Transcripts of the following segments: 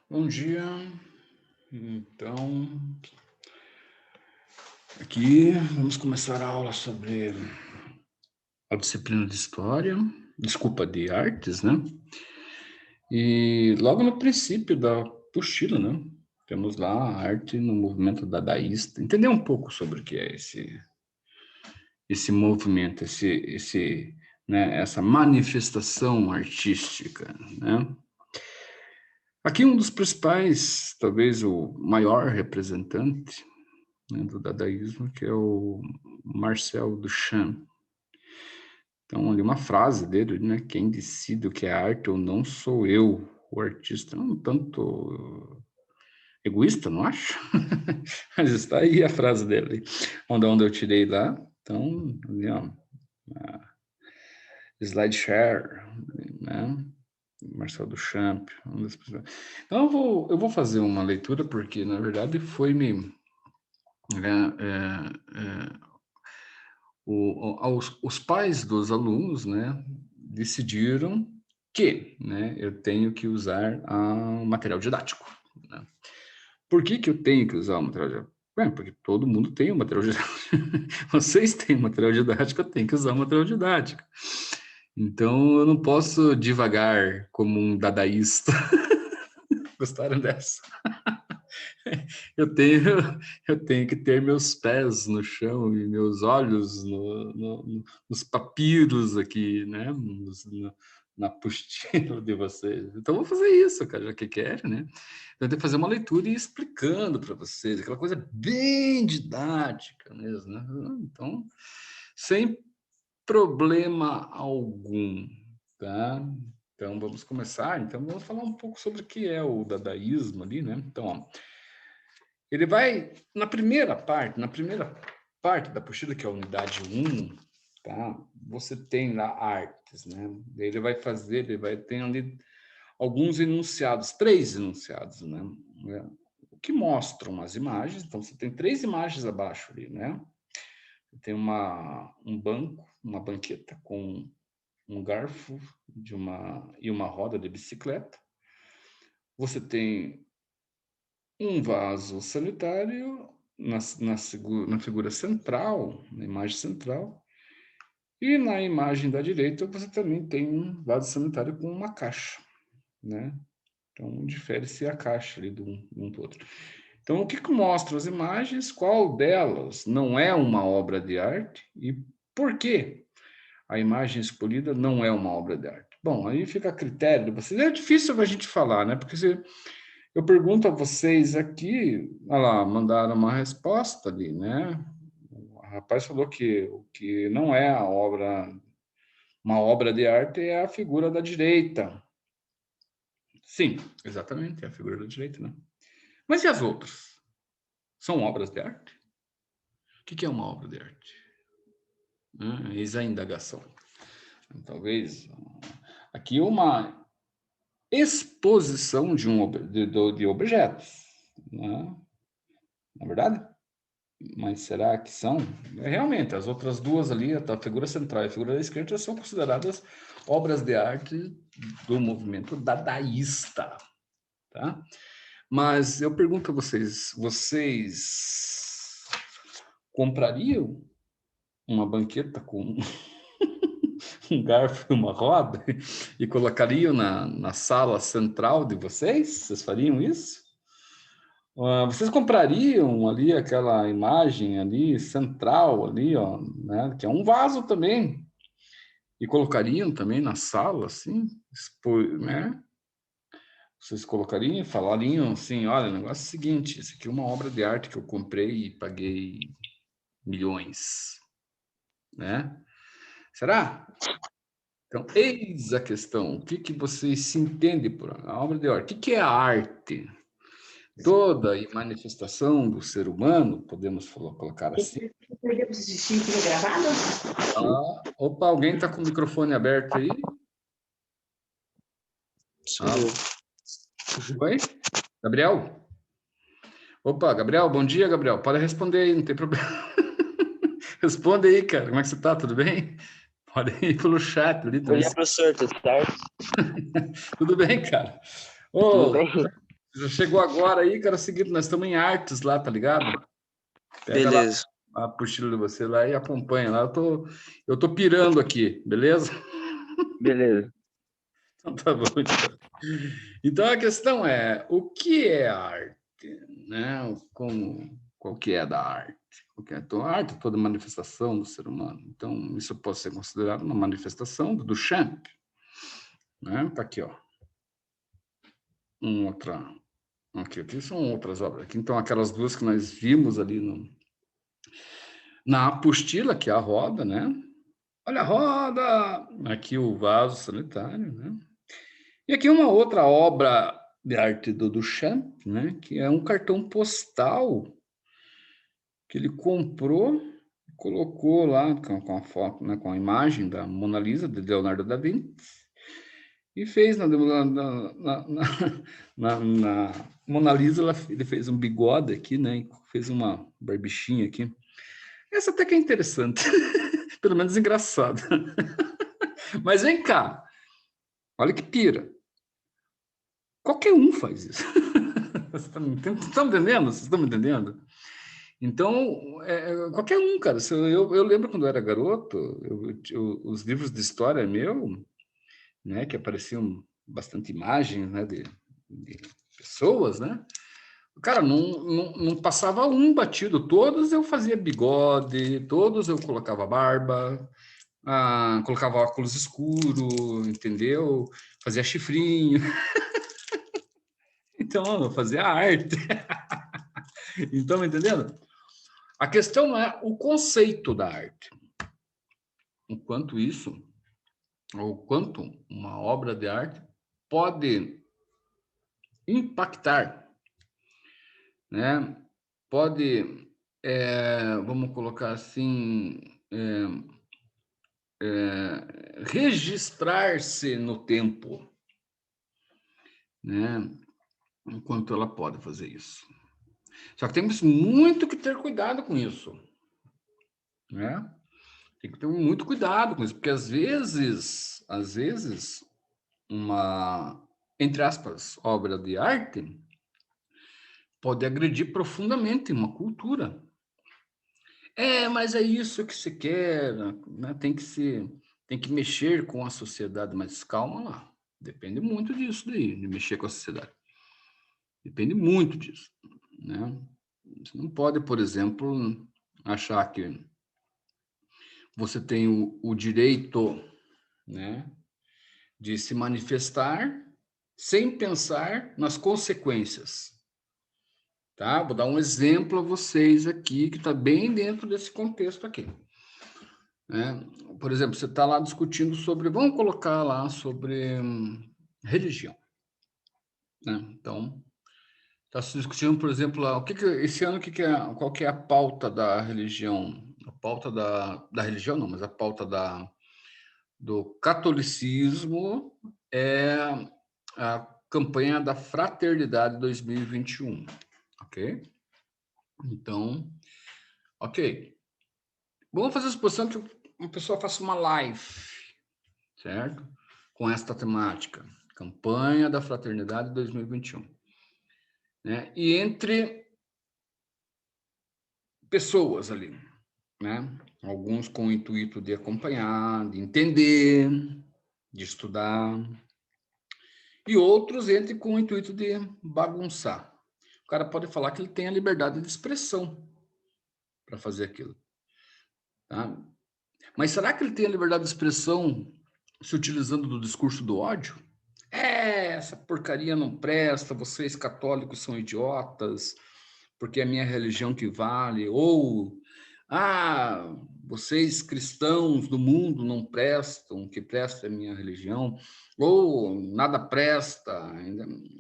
Bom dia. Então, aqui vamos começar a aula sobre a disciplina de História, desculpa, de Artes, né? E logo no princípio da apostila, né? Temos lá a arte no movimento dadaísta. Entender um pouco sobre o que é esse movimento, né, essa manifestação artística, né? Aqui um dos principais, talvez o maior representante, né, do dadaísmo, que é o Marcel Duchamp. Então, ali uma frase dele, né? Quem decide o que é arte ou não sou eu, o artista. É um tanto egoísta, não acho? Mas está aí a frase dele, onde eu tirei lá. Então, ali, ó, SlideShare, né? Marcel Duchamp. Então, eu vou fazer uma leitura, porque, na verdade, foi-me... os pais dos alunos, né, decidiram que, né, eu tenho que usar o material didático, né? Por que eu tenho que usar o material didático? Porque todo mundo tem o material didático. Vocês têm o material didático, eu tenho que usar o material didático. Então, eu não posso divagar como um dadaísta. Gostaram dessa? Eu tenho, eu tenho que ter meus pés no chão e meus olhos nos papiros aqui, né? Na apostila de vocês. Então, vou fazer isso, cara, já que querem, né? Eu tenho que fazer uma leitura e ir explicando para vocês, aquela coisa bem didática mesmo, né? Então, sem problema algum, tá? Então, vamos começar. Então, vamos falar um pouco sobre o que é o dadaísmo ali, né? Então, ó, ele vai, na primeira parte da apostila, que é a unidade 1, tá? Você tem lá artes, né? Ele vai ter ali alguns enunciados, 3 enunciados, né? Que mostram as imagens. Então, você tem 3 imagens abaixo ali, né? Tem um banco, uma banqueta com um garfo e uma roda de bicicleta. Você tem um vaso sanitário na figura central, na imagem central, e na imagem da direita você também tem um vaso sanitário com uma caixa, né? Então, difere-se a caixa ali de um do outro. Então, o que mostra as imagens? Qual delas não é uma obra de arte e por que a imagem escolhida não é uma obra de arte? Bom, aí fica a critério de vocês. É difícil a gente falar, né? Porque eu pergunto a vocês aqui, olha lá, mandaram uma resposta ali, né? O rapaz falou que o que não é uma obra de arte é a figura da direita. Sim, exatamente, é a figura da direita, né? Mas e as outras? São obras de arte? O que é uma obra de arte? Eis a indagação. Talvez aqui uma exposição de objetos, né? Na verdade? Mas será que são? Realmente, as outras duas ali, a figura central e a figura da esquerda, são consideradas obras de arte do movimento dadaísta, tá? Mas eu pergunto a vocês comprariam uma banqueta com um garfo e uma roda e colocariam na sala central de vocês? Vocês fariam isso? Vocês comprariam ali aquela imagem ali central ali, ó, né, que é um vaso também, e colocariam também na sala, assim, né? Vocês colocariam e falariam assim, olha, o negócio é o seguinte, isso aqui é uma obra de arte que eu comprei e paguei milhões, né? Será? Então, eis a questão. O que vocês se entendem por a obra de arte? O que é a arte? Toda manifestação do ser humano, podemos colocar assim. Podemos assistir tudo gravado? Opa, alguém está com o microfone aberto aí? Oi? Gabriel? Opa, Gabriel, bom dia, Gabriel. Pode responder aí, não tem problema. Responde aí, cara. Como é que você tá? Tudo bem? Pode ir pelo chat ali Bom também. dia, professor, tudo certo? Tudo bem, cara? Tudo Ô, bem? Já chegou agora aí, cara, seguinte, nós estamos em artes lá, tá ligado? Pega lá Beleza. a apostila de você lá e acompanha lá. Eu tô pirando aqui, beleza? Beleza. Então tá bom. Então a questão é, o que é arte? Né? Qual que é da arte? Então, a arte é toda manifestação do ser humano. Então, isso pode ser considerado uma manifestação do Duchamp. Né? Tá aqui, ó. Aqui são outras obras. Aqui, então, aquelas duas que nós vimos ali na apostila, que é a roda, né? Olha a roda! Aqui o vaso sanitário, né? E aqui uma outra obra de arte do Duchamp, né? Que é um cartão postal que ele comprou, colocou lá com a foto, né? Com a imagem da Mona Lisa, de Leonardo da Vinci, e fez na Mona Lisa, ele fez um bigode aqui, né? Fez uma barbichinha aqui. Essa até que é interessante, pelo menos engraçada. Mas vem cá, olha que pira. Qualquer um faz isso. Vocês estão me entendendo? Vocês estão me entendendo? Então, qualquer um, cara. Eu lembro quando eu era garoto, os livros de história meu, né, que apareciam bastante imagens, né, de pessoas, né? Cara, não passava um batido. Todos eu fazia bigode, todos eu colocava barba, colocava óculos escuro, entendeu? Fazia chifrinho. Então, eu fazia arte. Então, entendendo? A questão não é o conceito da arte. Enquanto isso, ou quanto uma obra de arte pode impactar, né? Pode, vamos colocar assim, registrar-se no tempo, né? Enquanto ela pode fazer isso. Só que temos muito que ter cuidado com isso, né? Tem que ter muito cuidado com isso, porque às vezes, uma, entre aspas, obra de arte pode agredir profundamente uma cultura. Mas é isso que se quer, né? Tem que mexer com a sociedade, mas calma lá. Depende muito disso daí, de mexer com a sociedade. Depende muito disso, né? Você não pode, por exemplo, achar que você tem o direito, né, de se manifestar sem pensar nas consequências. Tá? Vou dar um exemplo a vocês aqui, que está bem dentro desse contexto aqui. Né? Por exemplo, você está lá discutindo sobre, vamos colocar lá sobre religião. Né? Então, está se discutindo, por exemplo, lá, esse ano qual que é a pauta da religião? A pauta da religião não, mas a pauta do catolicismo é a campanha da Fraternidade 2021, ok? Então, ok. Vamos fazer a suposição que uma pessoa faça uma live, certo? Com esta temática, campanha da Fraternidade 2021. Né? E entre pessoas ali, né? Alguns com o intuito de acompanhar, de entender, de estudar, e outros entre com o intuito de bagunçar. O cara pode falar que ele tem a liberdade de expressão para fazer aquilo. Tá? Mas será que ele tem a liberdade de expressão se utilizando do discurso do ódio? Essa porcaria não presta, vocês católicos são idiotas, porque é a minha religião que vale, ou vocês cristãos do mundo não prestam, o que presta é a minha religião, ou nada presta.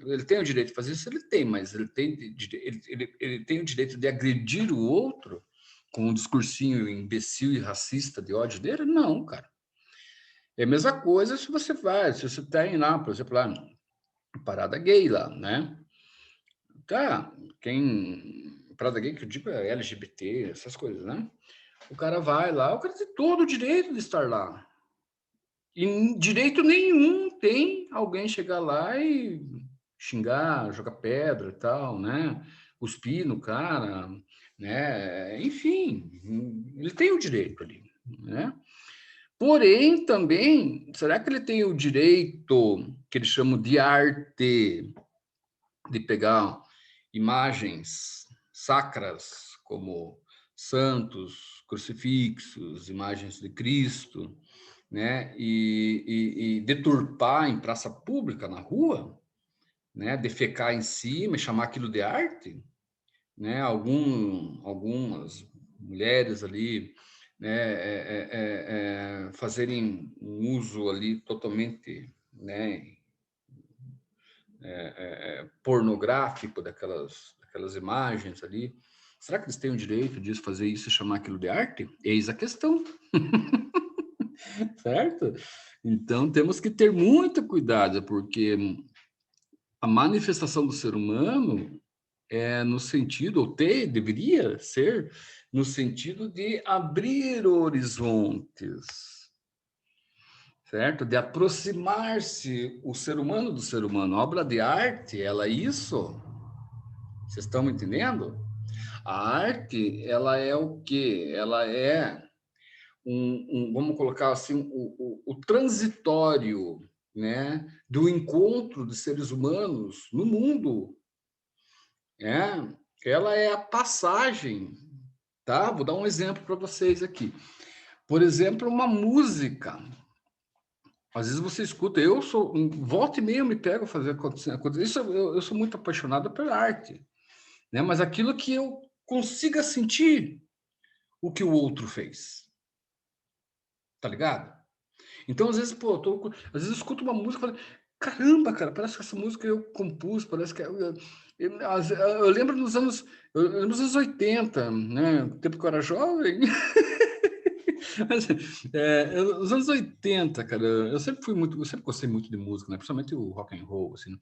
Ele tem o direito de fazer isso? Ele tem, mas ele tem o direito de agredir o outro com um discursinho imbecil e racista de ódio dele? Não, cara. É a mesma coisa se você tem lá, por exemplo, lá, parada gay lá, né? Tá, parada gay que eu digo é LGBT, essas coisas, né? O cara vai lá, o cara tem todo o direito de estar lá. E direito nenhum tem alguém chegar lá e xingar, jogar pedra e tal, né? Cuspir no cara, né? Enfim, ele tem o direito ali, né? Porém, também, será que ele tem o direito, que eles chamam de arte, de pegar imagens sacras, como santos, crucifixos, imagens de Cristo, né? E deturpar em praça pública, na rua, né? Defecar em cima e chamar aquilo de arte, né? Algumas mulheres ali, né? Fazerem um uso ali totalmente, né? Pornográfico daquelas imagens ali. Será que eles têm o direito de fazer isso e chamar aquilo de arte? Eis a questão. Certo? Então temos que ter muito cuidado, porque a manifestação do ser humano é no sentido, ou deveria ser, no sentido de abrir horizontes, certo? De aproximar-se o ser humano do ser humano. A obra de arte, ela é isso. Vocês estão me entendendo? A arte, ela é o quê? Ela é vamos colocar assim, o transitório, né, do encontro de seres humanos no mundo. É, ela é a passagem, tá? Vou dar um exemplo para vocês aqui. Por exemplo, uma música. Às vezes você escuta, volta e meia eu me pego a fazer acontecer. Isso, eu sou muito apaixonado pela arte, né? Mas aquilo que eu consiga sentir o que o outro fez, tá ligado? Então, às vezes, pô, às vezes eu escuto uma música e falo, caramba, cara, parece que essa música eu compus, parece que eu lembro dos anos 80, né? O tempo que eu era jovem. Mas, os anos 80, cara, eu sempre gostei muito de música, né? Principalmente o rock and roll, assim,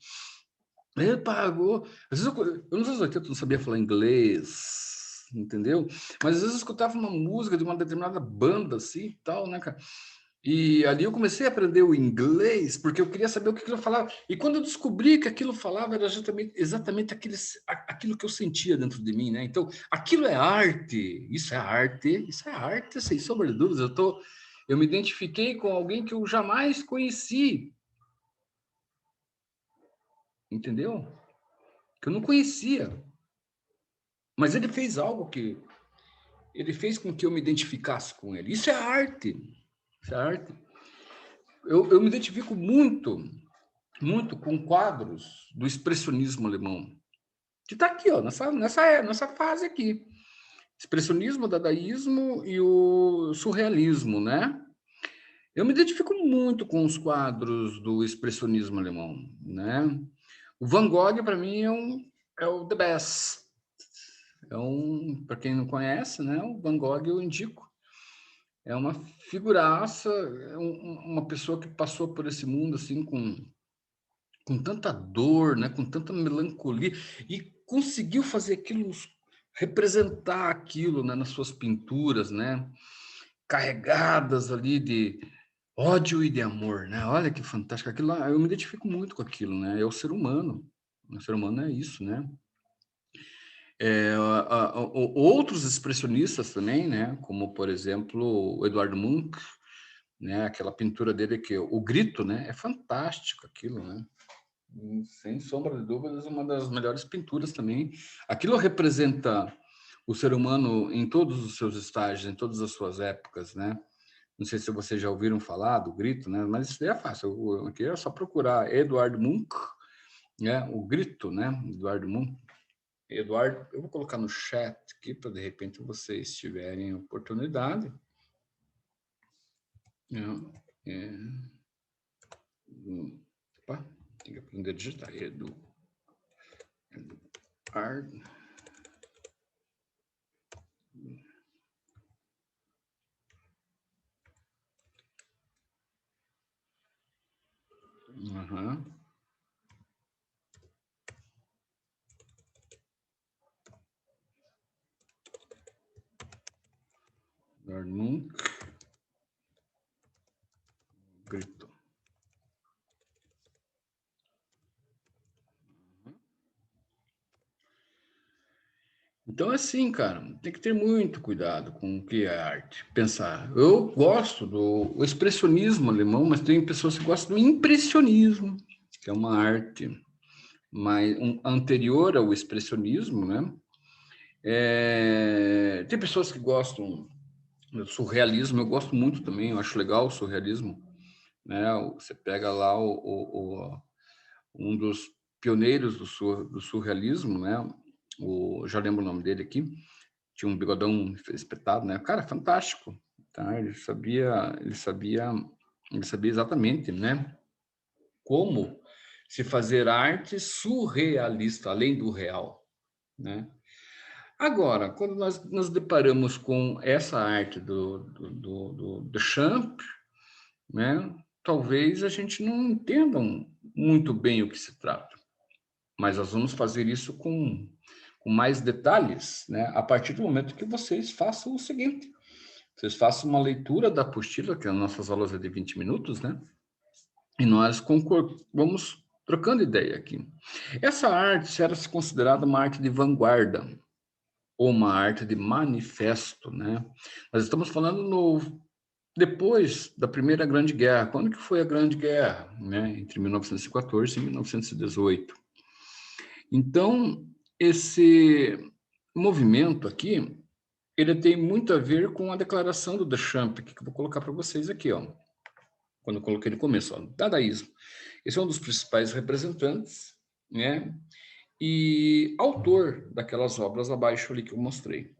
né? Pagou. Às vezes eu nos anos 80 não sabia falar inglês, entendeu? Mas às vezes eu escutava uma música de uma determinada banda, assim, e tal, né, cara? E ali eu comecei a aprender o inglês, porque eu queria saber o que aquilo falava. E quando eu descobri que aquilo falava, era exatamente aquilo que eu sentia dentro de mim, né? Então, aquilo é arte, isso é arte, sem sombra de dúvidas. Eu me identifiquei com alguém que eu jamais conheci, entendeu? Que eu não conhecia. Mas ele fez algo que ele fez com que eu me identificasse com ele. Isso é arte. Isso é arte. Eu me identifico muito com quadros do expressionismo alemão, que está aqui, ó, nessa fase aqui. Expressionismo, dadaísmo e o surrealismo, né? Eu me identifico muito com os quadros do expressionismo alemão, né? O Van Gogh, para mim, é o the best. Para quem não conhece, né? O Van Gogh eu indico. É uma figuraça, uma pessoa que passou por esse mundo assim com tanta dor, né, com tanta melancolia, e conseguiu fazer aquilo, representar aquilo, né, nas suas pinturas, né, carregadas ali de ódio e de amor, né? Olha que fantástico aquilo lá. Eu me identifico muito com aquilo, né? É o ser humano. O ser humano é isso, né? Outros expressionistas também, né? Como por exemplo o Eduardo Munch, né? Aquela pintura dele que o Grito, né? É fantástico aquilo, né? Sem sombra de dúvidas, uma das melhores pinturas também. Aquilo representa o ser humano em todos os seus estágios, em todas as suas épocas, né? Não sei se vocês já ouviram falar do Grito, né? Mas isso daí é fácil. Aqui é só procurar Eduardo Munch, né? O Grito, né? Eduardo Munch. Eduardo, eu vou colocar no chat aqui para de repente vocês tiverem oportunidade. Opa, tem que aprender a digitar. Eduardo. Uhum. Eduardo Munch. Grito. Então, assim, cara, tem que ter muito cuidado com o que é arte. Pensar. Eu gosto do expressionismo alemão, mas tem pessoas que gostam do impressionismo, que é uma arte mais anterior ao expressionismo, né? Tem pessoas que gostam do surrealismo, eu gosto muito também, eu acho legal o surrealismo, né? Você pega lá um dos pioneiros do surrealismo, né? Já lembro o nome dele aqui, tinha um bigodão espetado, né? Cara, fantástico, tá? Ele sabia exatamente, né? Como se fazer arte surrealista, além do real, né? Agora, quando nós nos deparamos com essa arte do Duchamp, né? Talvez a gente não entenda muito bem o que se trata, mas nós vamos fazer isso com mais detalhes, né? A partir do momento que vocês façam o seguinte: vocês façam uma leitura da apostila, que as nossas aulas é de 20 minutos, né? E nós vamos trocando ideia aqui. Essa arte era considerada uma arte de vanguarda, ou uma arte de manifesto, né? Nós estamos falando depois da Primeira Grande Guerra. Quando que foi a Grande Guerra? Né? Entre 1914 e 1918. Então, esse movimento aqui, ele tem muito a ver com a declaração do Duchamp, que eu vou colocar para vocês aqui, ó. Quando eu coloquei no começo, ó, dadaísmo. Esse é um dos principais representantes, né? E autor daquelas obras abaixo ali que eu mostrei.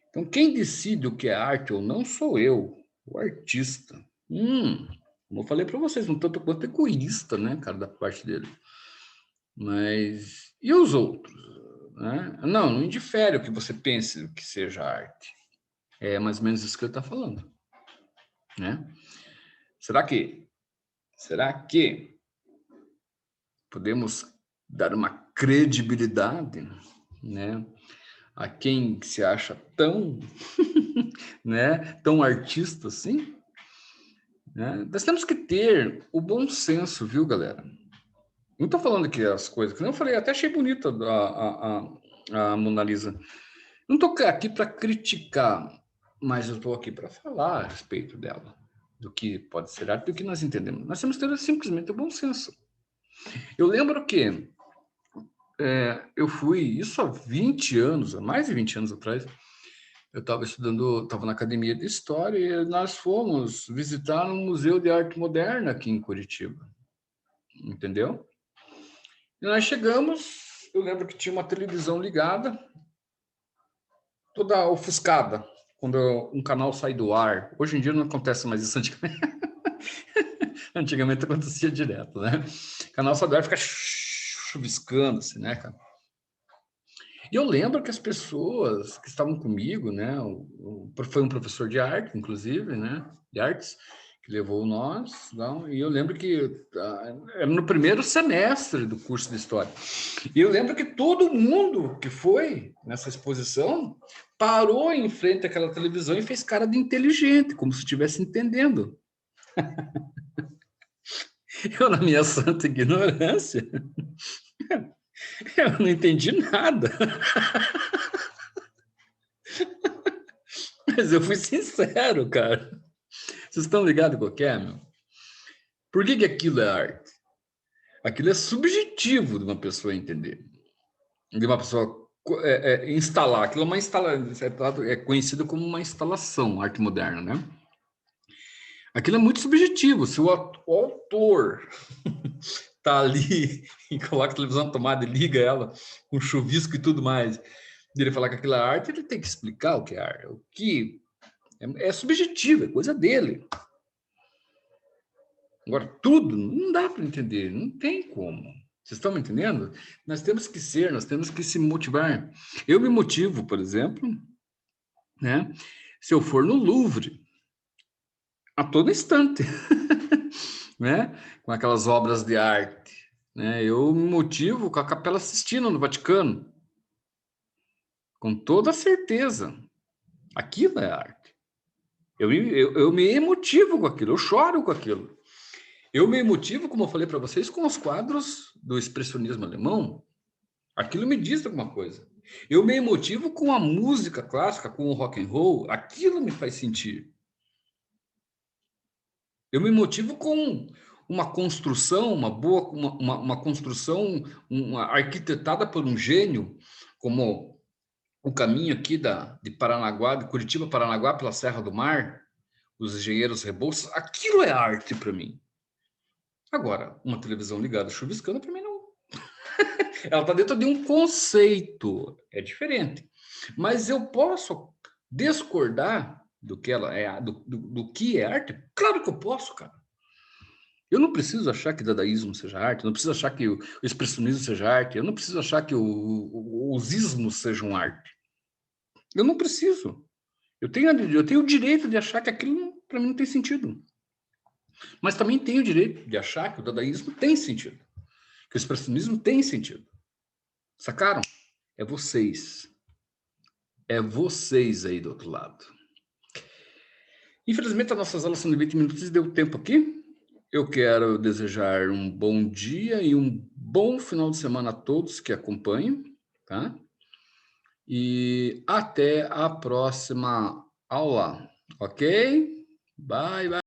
Então, quem decide o que é arte ou não sou eu, o artista. Como eu falei para vocês, um tanto quanto egoísta, né, cara, da parte dele. Mas e os outros? Né? Não indifere o que você pense que seja arte. É mais ou menos isso que ele está falando. Né? Será que podemos dar uma credibilidade, né, a quem se acha tão, né, tão artista assim? Né? Nós temos que ter o bom senso, viu, galera? Não estou falando que as coisas, que eu falei, até achei bonita a Mona Lisa. Não estou aqui para criticar, mas eu estou aqui para falar a respeito dela, do que pode ser arte, do que nós entendemos. Nós temos que ter simplesmente o bom senso. Eu lembro que eu fui, isso há 20 anos, há mais de 20 anos atrás, eu estava na academia de História e nós fomos visitar um museu de arte moderna aqui em Curitiba. Entendeu? E nós chegamos, eu lembro que tinha uma televisão ligada, toda ofuscada, quando um canal sai do ar. Hoje em dia não acontece mais isso, antigamente acontecia direto, né? O canal sai do ar, fica chuviscando, assim, né, cara? E eu lembro que as pessoas que estavam comigo, né, foi um professor de arte, inclusive, né, de artes, que levou nós, não? E eu lembro que era no primeiro semestre do curso de História. E eu lembro que todo mundo que foi nessa exposição parou em frente àquela televisão e fez cara de inteligente, como se estivesse entendendo. Eu, na minha santa ignorância, eu não entendi nada. Mas eu fui sincero, cara. Vocês estão ligados com o que é, meu? Por que aquilo é arte? Aquilo é subjetivo de uma pessoa entender. De uma pessoa instalar. Aquilo é uma instalação, é conhecido como uma instalação, arte moderna, né? Aquilo é muito subjetivo. Se o autor tá ali e coloca a televisão na tomada e liga ela com chuvisco e tudo mais, e ele falar que aquilo é arte, ele tem que explicar o que é arte. O que é subjetivo, é coisa dele. Agora, tudo não dá para entender, não tem como. Vocês estão me entendendo? Nós temos que se motivar. Eu me motivo, por exemplo, né? Se eu for no Louvre, a todo instante, né? Com aquelas obras de arte, né? Eu me motivo com a Capela Sistina no Vaticano, com toda certeza. Aquilo é arte. Eu me emotivo com aquilo, eu choro com aquilo. Eu me emotivo, como eu falei para vocês, com os quadros do expressionismo alemão. Aquilo me diz alguma coisa. Eu me emotivo com a música clássica, com o rock and roll, aquilo me faz sentir. Eu me motivo com uma construção, uma construção arquitetada por um gênio, como o caminho aqui de Paranaguá, de Curitiba a Paranaguá, pela Serra do Mar, os engenheiros Rebouças, aquilo é arte para mim. Agora, uma televisão ligada chuviscando, para mim não. Ela está dentro de um conceito, é diferente. Mas eu posso discordar do que ela é, do que é arte? Claro que eu posso, cara. Eu não preciso achar que dadaísmo seja arte, eu não preciso achar que o expressionismo seja arte, eu não preciso achar que os ismos sejam arte. Eu não preciso. Eu tenho o direito de achar que aquilo, para mim, não tem sentido. Mas também tenho o direito de achar que o dadaísmo tem sentido, que o expressionismo tem sentido. Sacaram? É vocês. É vocês aí do outro lado. Infelizmente, as nossas aulas são de 20 minutos e deu tempo aqui. Eu quero desejar um bom dia e um bom final de semana a todos que acompanham, tá? E até a próxima aula, ok? Bye, bye.